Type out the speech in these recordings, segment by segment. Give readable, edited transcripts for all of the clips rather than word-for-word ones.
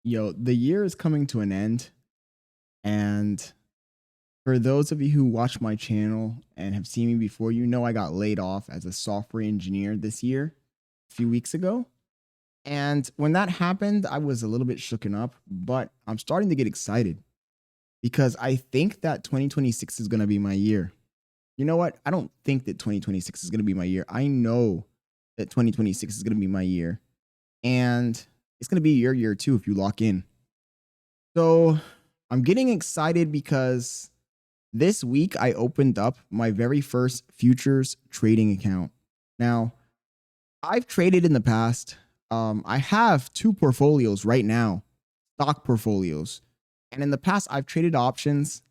Yo, the year is coming to an end. And for those of you who watch my channel and have seen me before, you know I got laid off as a software engineer this year, a few weeks ago. And when that happened, I was a little bit shooken up, but I'm starting to get excited because I think that 2026 is going to be my year. You know what? I don't think that 2026 is going to be my year. I know that 2026 is going to be my year. And it's going to be your year too if you lock in. So I'm getting excited because this week I opened up my very first futures trading account. Now, I've traded in the past. I have two portfolios right now, stock portfolios. And in the past, I've traded options,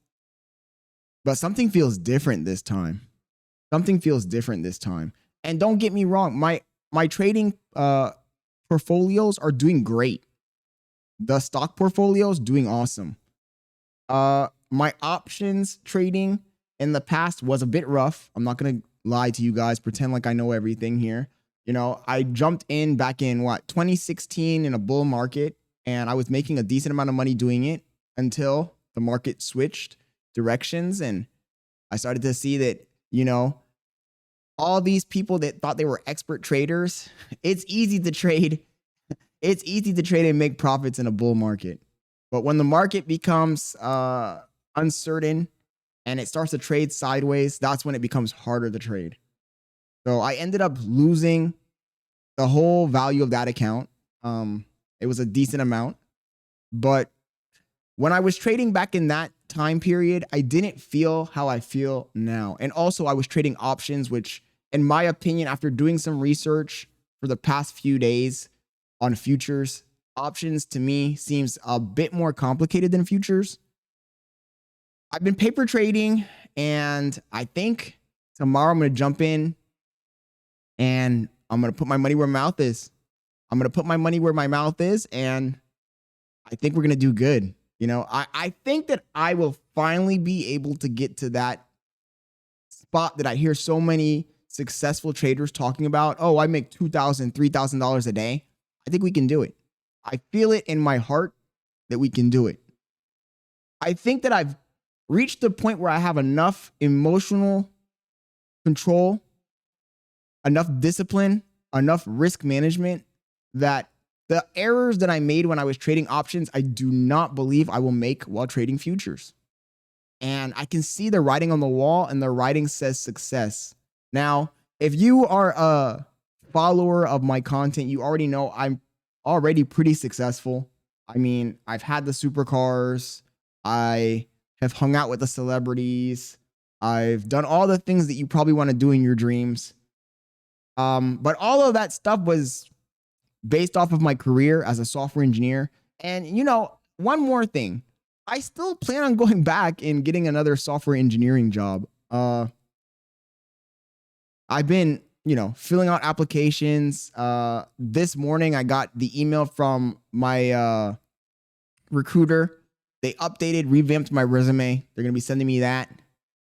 but something feels different this time. Something feels different this time. And don't get me wrong, my trading portfolios are doing great. The stock portfolios doing awesome. My options trading in the past was a bit rough. I'm not gonna lie to you guys, pretend like I know everything here. You know, I jumped in back in 2016 in a bull market, and I was making a decent amount of money doing it until the market switched directions, and I started to see that, all these people that thought they were expert traders, it's easy to trade. It's easy to trade and make profits in a bull market. But when the market becomes uncertain and it starts to trade sideways, that's when it becomes harder to trade. So I ended up losing the whole value of that account. It was a decent amount. But when I was trading back in that time period, I didn't feel how I feel now. And also, I was trading options, which, in my opinion, after doing some research for the past few days on futures, options to me seems a bit more complicated than futures. I've been paper trading, and I think tomorrow I'm going to jump in and I'm going to put my money where my mouth is. I'm going to put my money where my mouth is, and I think we're going to do good. I think that I will finally be able to get to that spot that I hear so many successful traders talking about. Oh, I make $2,000, $3,000 a day. I think we can do it. I feel it in my heart that we can do it. I think that I've reached the point where I have enough emotional control, enough discipline, enough risk management that the errors that I made when I was trading options, I do not believe I will make while trading futures. And I can see the writing on the wall, and the writing says success. Now, if you are a follower of my content, you already know I'm already pretty successful. I mean, I've had the supercars. I have hung out with the celebrities. I've done all the things that you probably want to do in your dreams. But all of that stuff was based off of my career as a software engineer. And, one more thing, I still plan on going back and getting another software engineering job. I've been, filling out applications. This morning, I got the email from my recruiter. They updated, revamped my resume. They're going to be sending me that.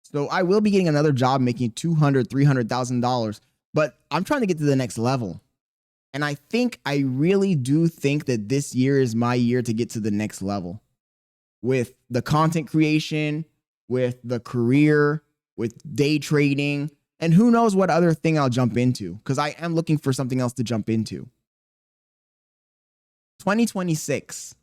So I will be getting another job making $200,000, $300,000. But I'm trying to get to the next level. And I really do think that this year is my year to get to the next level with the content creation, with the career, with day trading, and who knows what other thing I'll jump into, because I am looking for something else to jump into. 2026,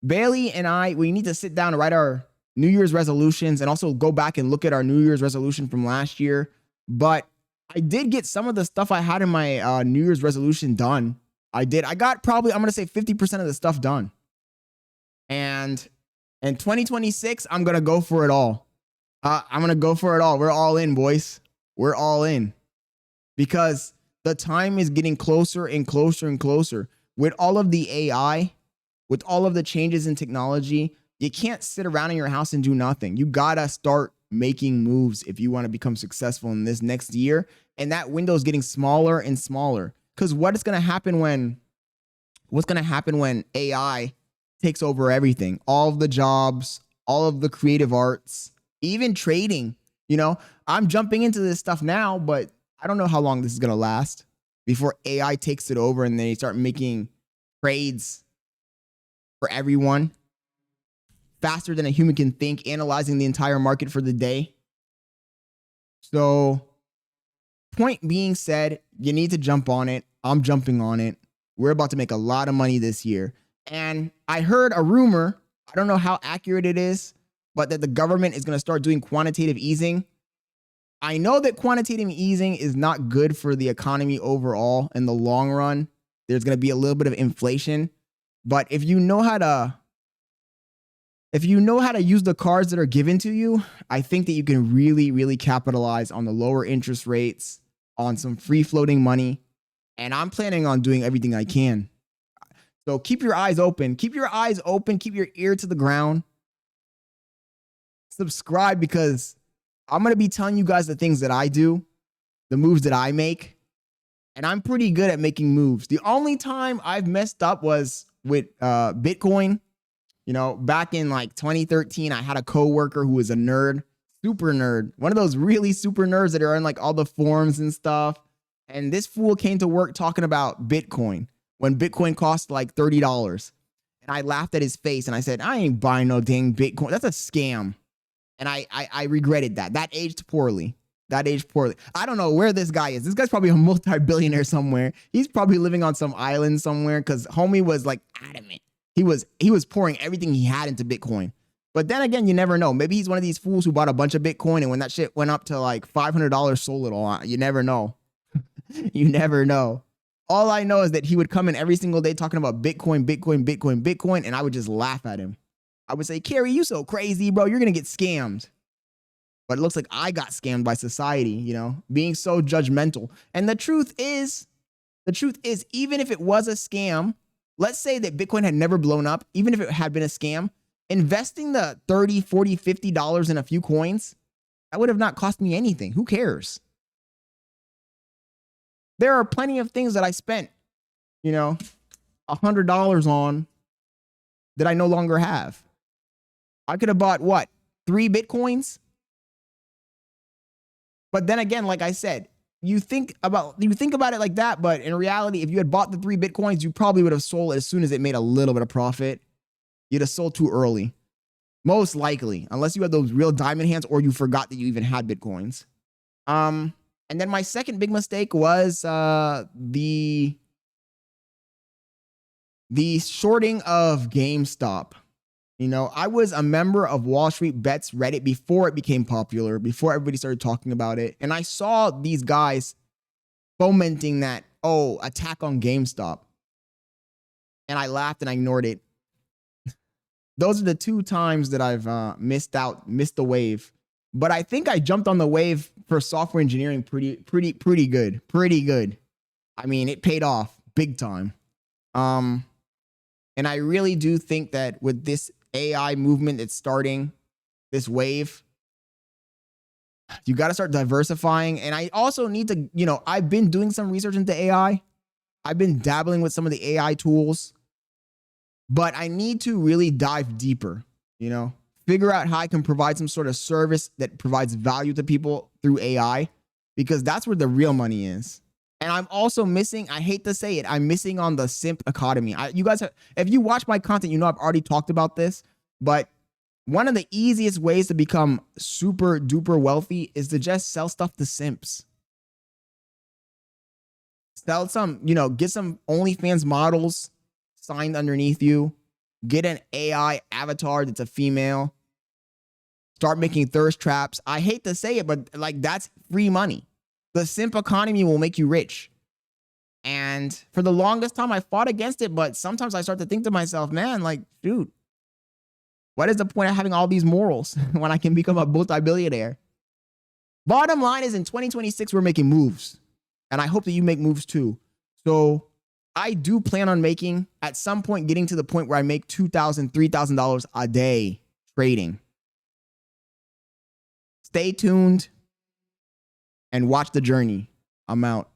Bailey and we need to sit down and write our New Year's resolutions and also go back and look at our New Year's resolution from last year. But I did get some of the stuff I had in my New Year's resolution done. I got probably, I'm going to say 50% of the stuff done. And in 2026, I'm going to go for it all. I'm going to go for it all. We're all in, boys. We're all in. Because the time is getting closer and closer and closer. With all of the AI, with all of the changes in technology, you can't sit around in your house and do nothing. You got to start making moves if you want to become successful in this next year. And that window is getting smaller and smaller. Because what's going to happen when AI takes over everything? All of the jobs, all of the creative arts, even trading. I'm jumping into this stuff now, but I don't know how long this is going to last before AI takes it over and they start making trades for everyone, faster than a human can think, analyzing the entire market for the day. So, point being said, you need to jump on it. I'm jumping on it. We're about to make a lot of money this year. And I heard a rumor, I don't know how accurate it is, but that the government is going to start doing quantitative easing. I know that quantitative easing is not good for the economy overall in the long run. There's going to be a little bit of inflation, but if you know how to use the cards that are given to you, I think that you can really, really capitalize on the lower interest rates, on some free floating money. And I'm planning on doing everything I can. So keep your eyes open. Keep your eyes open. Keep your ear to the ground. Subscribe, because I'm going to be telling you guys the things that I do, the moves that I make. And I'm pretty good at making moves. The only time I've messed up was with Bitcoin. You know, back in like 2013, I had a coworker who was a nerd, super nerd, one of those really super nerds that are in like all the forums and stuff. And this fool came to work talking about Bitcoin when Bitcoin cost like $30. And I laughed at his face and I said, I ain't buying no dang Bitcoin. That's a scam. And I regretted that. That aged poorly. That aged poorly. I don't know where this guy is. This guy's probably a multi-billionaire somewhere. He's probably living on some island somewhere, because homie was like adamant. He was pouring everything he had into Bitcoin. But then again, you never know. Maybe he's one of these fools who bought a bunch of Bitcoin, and when that shit went up to like $500, sold it all. You never know. You never know. All I know is that he would come in every single day talking about Bitcoin, Bitcoin, Bitcoin, Bitcoin, and I would just laugh at him. I would say, Carrie, you so crazy, bro. You're going to get scammed. But it looks like I got scammed by society, you know, being so judgmental. And the truth is, even if it was a scam, let's say that Bitcoin had never blown up, even if it had been a scam, investing the $30, $40, $50 in a few coins, that would have not cost me anything. Who cares? There are plenty of things that I spent, you know, $100 on that I no longer have. I could have bought what? 3 Bitcoins? But then again, like I said, you think about it like that, but in reality, if you had bought the 3 Bitcoins, you probably would have sold as soon as it made a little bit of profit. You'd have sold too early. Most likely, unless you had those real diamond hands or you forgot that you even had Bitcoins. And then my second big mistake was the shorting of GameStop. You know, I was a member of Wall Street Bets Reddit before it became popular, before everybody started talking about it. And I saw these guys fomenting that, oh, attack on GameStop. And I laughed and I ignored it. Those are the 2 times that I've missed the wave. But I think I jumped on the wave for software engineering pretty good. I mean, it paid off big time. And I really do think that with this AI movement that's starting, this wave, you got to start diversifying. And I also need to, you know, I've been doing some research into AI. I've been dabbling with some of the AI tools, but I need to really dive deeper, you know, figure out how I can provide some sort of service that provides value to people through AI, because that's where the real money is. And I'm also missing, I hate to say it, I'm missing on the simp economy. You guys, if you watch my content, you know I've already talked about this, but one of the easiest ways to become super duper wealthy is to just sell stuff to simps. Sell some, you know, get some OnlyFans models signed underneath you. Get an AI avatar that's a female. Start making thirst traps. I hate to say it, but like that's free money. The simp economy will make you rich. And for the longest time, I fought against it. But sometimes I start to think to myself, man, like, dude, what is the point of having all these morals when I can become a multi-billionaire? Bottom line is, in 2026, we're making moves. And I hope that you make moves too. So I do plan on making, at some point, getting to the point where I make $2,000, $3,000 a day trading. Stay tuned and watch the journey. I'm out.